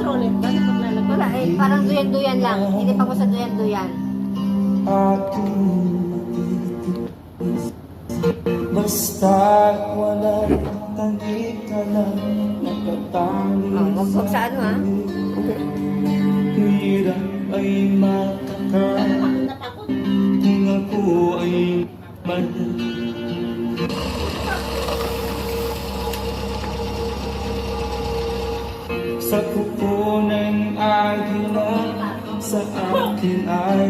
controller ba na paglalagay? Wala eh, parang duyan-duyan lang. Hindi pa ko sa duyan-duyan. Basta wala tangi ka lang nakatali Huwag sa ano ha. hirap ay makakain Napakot. kung ako ay mali. Sa kuko ng agila sa akin ay